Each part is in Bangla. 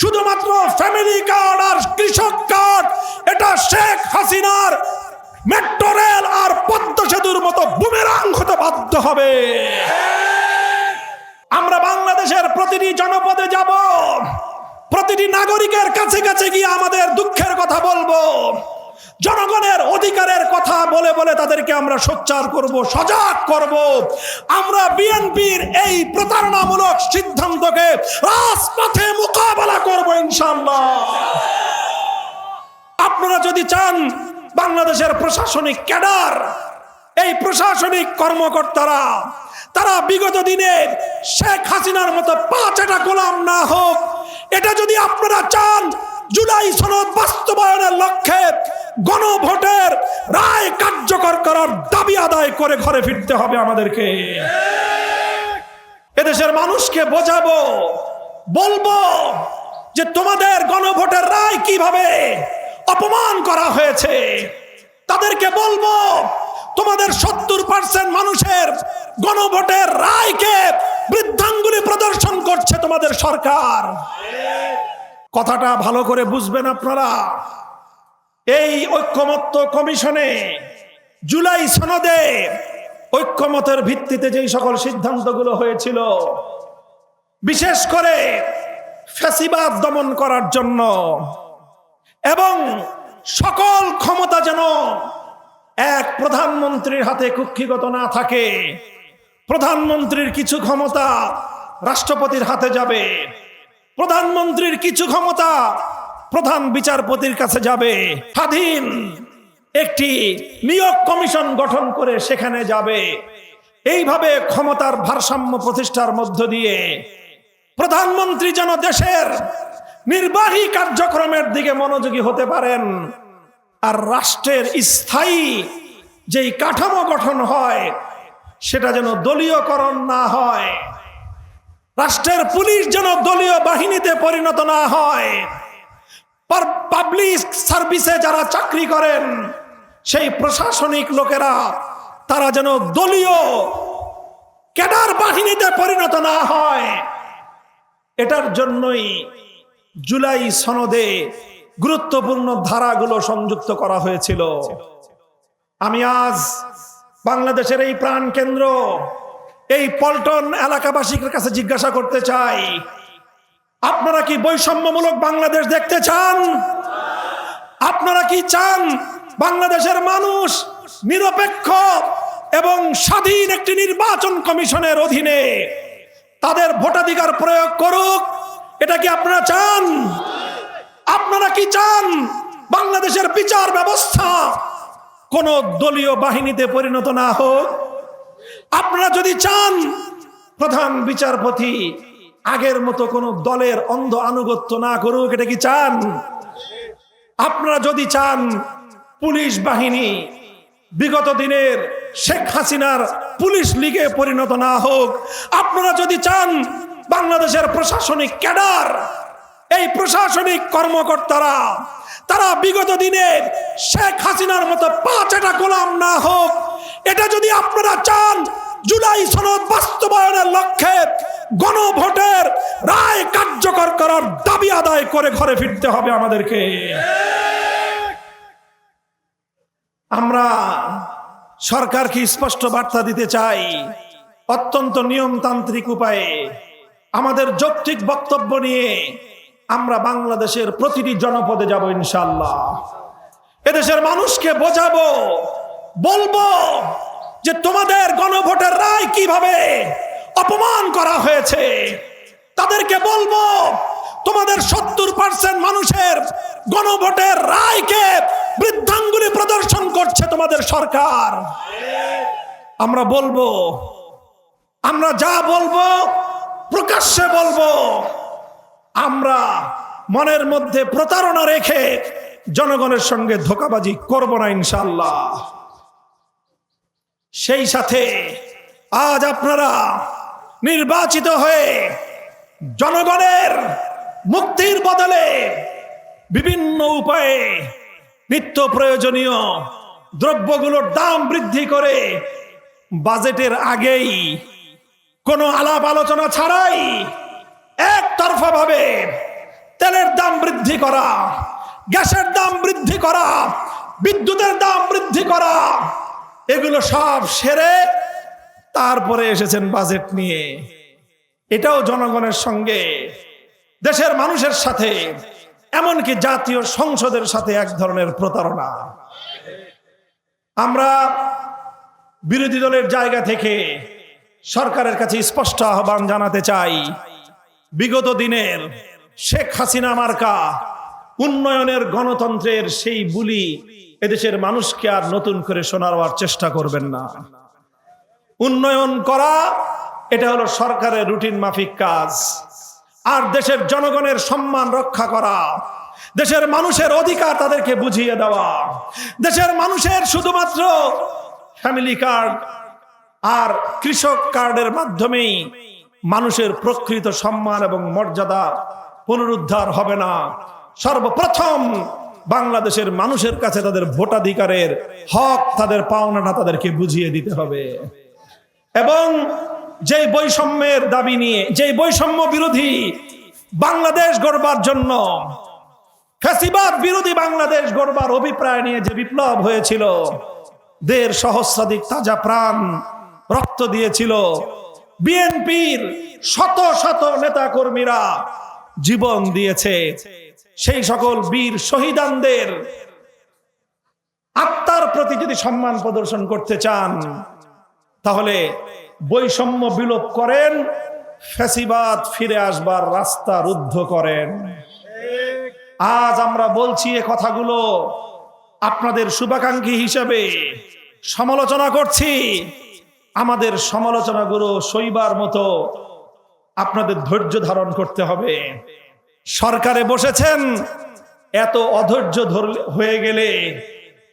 শুধুমাত্র ফ্যামিলি কার্ড আর কৃষক কার্ড, এটা শেখ হাসিনার মেট্রো রেল আর পদ্মা সেতুর মতো বুমেরাং হতে বাধ্য হবে। আমরা বাংলাদেশের প্রতিটি জনপদে যাব, প্রতিটি নাগরিকের কাছে কাছে গিয়ে আমাদের দুঃখের কথা বলবো, জনগণের অধিকারের কথা বলে বলে তাদেরকে আমরা সোচ্চার করব, সজাগ করব। আমরা বিএনপির এই প্রতারণামূলক সিদ্ধান্তকে রাজপথে মোকাবেলা করব ইনশাআল্লাহ। আপনারা যদি চান বাংলাদেশের প্রশাসনিক ক্যাডার, এই প্রশাসনিক কর্মকর্তারা তারা বিগত দিনে শেখ হাসিনার মতো পাঁচটা গোলাম না হোক, এটা যদি আপনারা চান, জুলাই সনদ বাস্তবায়নের লক্ষ্যে গণভোটের রায় কার্যকর করার দাবি আদায় করে ঘরে ফিরতে হবে আমাদেরকে। এদেশের মানুষকে বোঝাবো, বলবো যে তোমাদের গণভোটের রায় কিভাবে অপমান করা হয়েছে। তাদেরকে বলবো তোমাদের 70% মানুষের গণভোটের রায়কে বৃদ্ধাঙ্গুলি প্রদর্শন করছে তোমাদের সরকার। কথাটা ভালো করে বুঝবেন আপনারা। এই ঐক্যমত্য কমিশনে জুলাই সনদে ঐক্যমতের ভিত্তিতে যেই সকল সিদ্ধান্তগুলো হয়েছিল, বিশেষ করে ফ্যাসিবাদ দমন করার জন্য এবং সকল ক্ষমতা যেন এক প্রধানমন্ত্রীর হাতে কুক্ষিগত না থাকে, প্রধানমন্ত্রীর কিছু ক্ষমতা রাষ্ট্রপতির হাতে যাবে, প্রধানমন্ত্রীর কিছু ক্ষমতা প্রধান বিচারপতির কাছে যাবে, স্বাধীন একটি নিয়োগ কমিশন গঠন করে সেখানে যাবে। এইভাবে ক্ষমতার ভারসাম্য প্রতিষ্ঠার মধ্য দিয়ে প্রধানমন্ত্রী যেন দেশের নির্বাহী কার্যক্রমের দিকে মনোযোগী হতে পারেন, আর রাষ্ট্রের স্থায়ী যেই কাঠামো গঠন হয় সেটা যেন দলীয়করণ না হয়, রাষ্ট্রের পুলিশ যেন দলীয় বাহিনীতে পরিণত না হয়, পাবলিক সার্ভিসে যারা চাকরি করেন সেই প্রশাসনিক লোকেরা তারা যেন দলীয় ক্যাডার বাহিনীতে পরিণত না হয়। এটার জন্যই জুলাই সনদে গুরুত্বপূর্ণ ধারাগুলো সংযুক্ত করা হয়েছিল। আমি আজ বাংলাদেশের এই প্রাণ কেন্দ্র, এই পল্টন এলাকাবাসীর কাছে জিজ্ঞাসা করতে চাই, আপনারা কি বৈষম্যমূলক বাংলাদেশ দেখতে চান? আপনারা কি চান বাংলাদেশের মানুষ নিরপেক্ষ এবং স্বাধীন একটি নির্বাচন কমিশনের অধীনে তাদের ভোটাধিকার প্রয়োগ করুক? এটা কি আপনারা চান? আপনারা কি চান বাংলাদেশের বিচার ব্যবস্থা কোন দলীয় বাহিনীতে পরিণত না হোক? আপনারা যদি চান প্রধান বিচারপতি আগের মতো কোন দলের অন্ধ আনুগত্য না করুক, এটা কি চান? আপনারা যদি চান পুলিশ বাহিনী বিগত দিনের শেখ হাসিনার পুলিশ লীগে পরিণত না হোক, আপনারা যদি চান বাংলাদেশের প্রশাসনিক ক্যাডার, এই প্রশাসনিক কর্মকর্তারা তারা বিগত দিনের শেখ হাসিনার মতো পাঁচটা গোলাম না হোক, এটা যদি আপনারা চান, জুলাই সনদ বাস্তবায়নের লক্ষ্যে গণভোটের রায় কার্যকর করার দাবি আদায় করে ঘরে ফিরতে হবে আমাদেরকে। আমরা সরকারকে স্পষ্ট বার্তা দিতে চাই, অত্যন্ত নিয়মতান্ত্রিক উপায়ে আমাদের যৌক্তিক বক্তব্য নিয়ে আমরা বাংলাদেশের প্রতিটি জনপদে যাব ইনশাআল্লাহ। এদেশের মানুষকে বোঝাবো, বলবো যে তোমাদের গণভোটের রায় কিভাবে অপমান করা হয়েছে। তাদেরকে বলবো তোমাদের 70% মানুষের গণভোটের রায়কে বৃদ্ধাঙ্গুলি প্রদর্শন করছে তোমাদের সরকার। আমরা বলবো, আমরা যা বলবো প্রকাশ্যে বলবো, আমরা মনের মধ্যে প্রতারণা রেখে জনগণের সঙ্গে ধোঁকাবাজি করব না ইনশাআল্লাহ। সেই সাথে আজ আপনারা নির্বাচিত হয়ে জনগণের মুক্তির বদলে বিভিন্ন উপায়ে নিত্য প্রয়োজনীয় দ্রব্যগুলোর দাম বৃদ্ধি করে বাজেটের আগেই কোনো আলাপ আলোচনা ছাড়াই একতরফা ভাবে তেলের বৃদ্ধি করা, গ্যাসের দাম বৃদ্ধি করা, বিদ্যুতের দাম বৃদ্ধি করা, এগুলো সব সেরে তারপরে এসেছেন বাজেট নিয়ে। এটাও জনগণের সঙ্গে, দেশের মানুষের সাথে, এমনকি জাতীয় সংসদের সাথে এক ধরনের প্রতারণা। আমরা বিরোধী দলের জায়গা থেকে সরকারের কাছে স্পষ্ট আহ্বান জানাতে চাই, বিগত দিনের শেখ হাসিনা মার্কা উন্নয়নের গণতন্ত্রের সেই বুলি এদেশের মানুষকে আর নতুন করে শোনাবার চেষ্টা করবেন না। উন্নয়ন করা এটা হলো সরকারের রুটিন মাফিক কাজ, আর দেশের জনগণের সম্মান রক্ষা করা, দেশের মানুষের অধিকার তাদেরকে বুঝিয়ে দেওয়া, দেশের মানুষের শুধুমাত্র ফ্যামিলি কার্ড আর কৃষক কার্ডের মাধ্যমেই মানুষের প্রকৃত সম্মান এবং মর্যাদা পুনরুদ্ধার হবে না। সর্বপ্রথম বাংলাদেশের মানুষের কাছে তাদের ভোটাধিকারের হক, তাদের পাওনাটা তাদেরকে বুঝিয়ে দিতে হবে। এবং যেই বৈষম্যের দাবি নিয়ে, যেই বৈষম্য বিরোধী বাংলাদেশ গড়বার জন্য, ফ্যাসিবাদ বিরোধী বাংলাদেশ গড়বার অভিপ্রায় নিয়ে যে বিপ্লব হয়েছিল, ১.৫ সহস্রাধিক তাজা প্রাণ রক্ত দিয়েছিল, বিএনপির শত শত নেতা কর্মীরা জীবন দিয়েছে, সেই সকল বীর শহীদানদের আত্মার প্রতি যদি সম্মান প্রদর্শন করতে চান, তাহলে বৈষম্য বিলোপ করেন, ফ্যাসিবাদ ফিরে আসবার রাস্তা রুদ্ধ করেন। আজ আমরা বলছি এ কথাগুলো আপনাদের শুভাকাঙ্ক্ষী হিসেবে সমালোচনা করছি। আমাদের সমালোচনাগুলো সইবার মতো আপনাদের ধৈর্য ধারণ করতে হবে। সরকারে বসেছেন, এত অধৈর্য হয়ে গেলে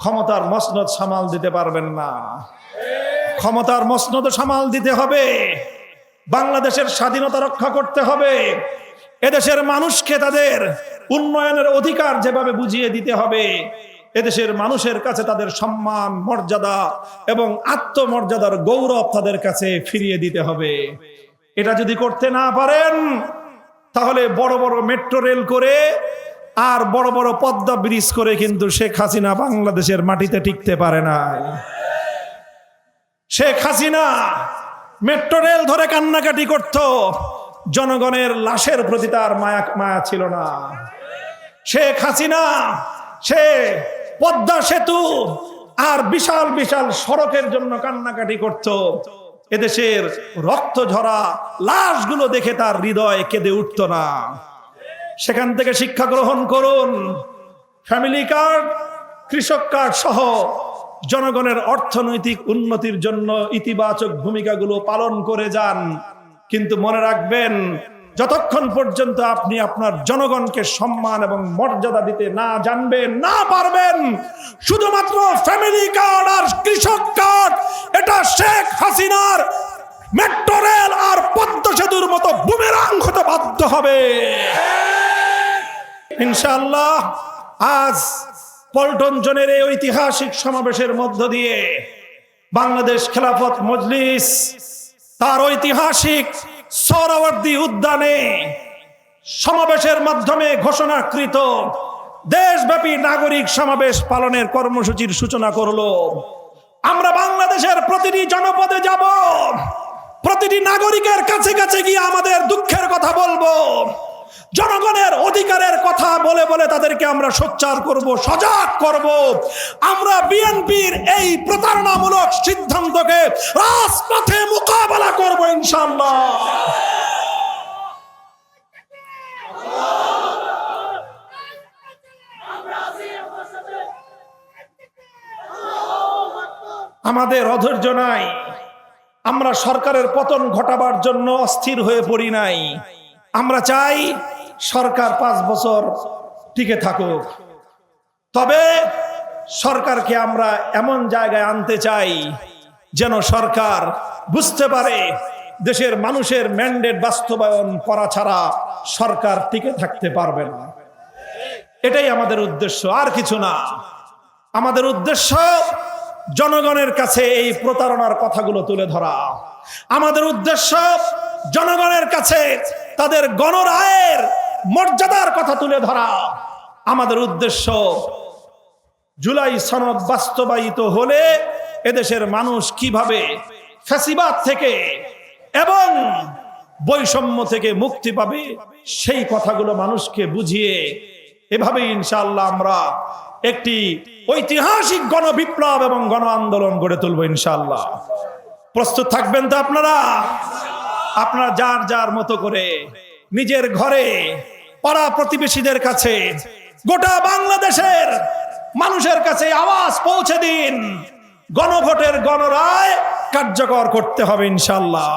ক্ষমতার মসনদ সামাল দিতে পারবেন না। ক্ষমতার মসনদ সামাল দিতে হবে, বাংলাদেশের স্বাধীনতা রক্ষা করতে হবে, এদেশের মানুষকে তাদের উন্নয়নের অধিকার যেভাবে বুঝিয়ে দিতে হবে, এদেশের মানুষের কাছে তাদের সম্মান, মর্যাদা এবং আত্মমর্যাদার গৌরব তাদের কাছে ফিরিয়ে দিতে হবে। এটা যদি করতে না পারেন, তাহলে বড় বড় মেট্রো রেল করে আর বড় বড় পদ্মা ব্রিজ করে কিন্তু শেখ হাসিনা বাংলাদেশের মাটিতে টিকতে পারে না। শেখ হাসিনা মেট্রো রেল ধরে কান্নাকাটি করত, জনগণের লাশের প্রতি তার মায়া ছিল না। শেখ হাসিনা সে পদ্মা সেতু আর বিশাল বিশাল সড়কের জন্য কান্নাকাটি করত, এদেশের রক্ত ঝরা লাশগুলো দেখে তার হৃদয় কেঁদে উঠত না। সেখান থেকে শিক্ষা গ্রহণ করুন, ফ্যামিলি কার্ড, কৃষক কার্ড সহ জনগণের অর্থনৈতিক উন্নতির জন্য ইতিবাচক ভূমিকাগুলো পালন করে যান। কিন্তু মনে রাখবেন, যতক্ষণ পর্যন্ত আপনি আপনার জনগণকে সম্মান এবং মর্যাদা দিতে না জানবেন, না পারবেন, শুধুমাত্র ফ্যামিলি কার্ড আর কৃষক কার্ড এটা শেখ হাসিনার মেট্রো রেল আর পদ্মা সেতুর মতো বুমেরাং হতে বাধ্য হবে। ইনশাআল্লাহ আজ পল্টন জোনের এই ঐতিহাসিক সমাবেশের মধ্য দিয়ে বাংলাদেশ খেলাফত মজলিস তার ঐতিহাসিক সোহরাওয়ার্দী উদ্যানে সমাবেশের মাধ্যমে ঘোষণাকৃত দেশব্যাপী নাগরিক সমাবেশ পালনের কর্মসূচির সূচনা করলো। আমরা বাংলাদেশের প্রতিটি জনপদে যাব, প্রতিটি নাগরিকের কাছে কাছে গিয়ে আমাদের দুঃখের কথা বলবো, জনগণের অধিকারের কথা বলে বলে তাদেরকে আমরা সোচ্চার করব, সজাগ করব। আমরা বিএনপির এই প্রতারণামূলক সিদ্ধান্তকে রাজপথে মোকাবেলা করব ইনশাআল্লাহ। আমাদের অধৈর্য নাই, আমরা সরকারের পতন ঘটাবার জন্য অস্থির হয়ে পড়ি নাই। আমরা চাই সরকার 5 বছর টিকে থাকুক, তবে সরকারকে আমরা এমন জায়গায় আনতে চাই যেন সরকার বুঝতে পারে দেশের মানুষের ম্যান্ডেট বাস্তবায়ন করা ছাড়া সরকার টিকে থাকতে পারবে না। এটাই আমাদের উদ্দেশ্য, আর কিছু না। আমাদের উদ্দেশ্য জনগণের কাছে এই প্রতারণার কথাগুলো তুলে ধরা। আমাদের উদ্দেশ্য জনগণের কাছে তাদের গণরায়ের মর্যাদার কথা তুলে ধরা আমাদের উদ্দেশ্য। জুলাই সনদ বাস্তবায়িত হলে এদেশের মানুষ কিভাবে ফ্যাসিবাদ থেকে এবং বৈষম্য থেকে মুক্তি পাবে সেই কথাগুলো মানুষকে বুঝিয়ে এভাবে ইনশাআল্লাহ আমরা একটি ঐতিহাসিক গণবিপ্লব এবং গণ আন্দোলন গড়ে তুলব ইনশাআল্লাহ। প্রস্তুত থাকবেন তো আপনারা? আপনারা যার যার মতো করে নিজের ঘরে, পাড়া প্রতিবেশীদের কাছে, গোটা বাংলাদেশের মানুষের কাছে আওয়াজ পৌঁছে দিন। গণভোটের গণরায় কার্যকর করতে হবে ইনশাআল্লাহ।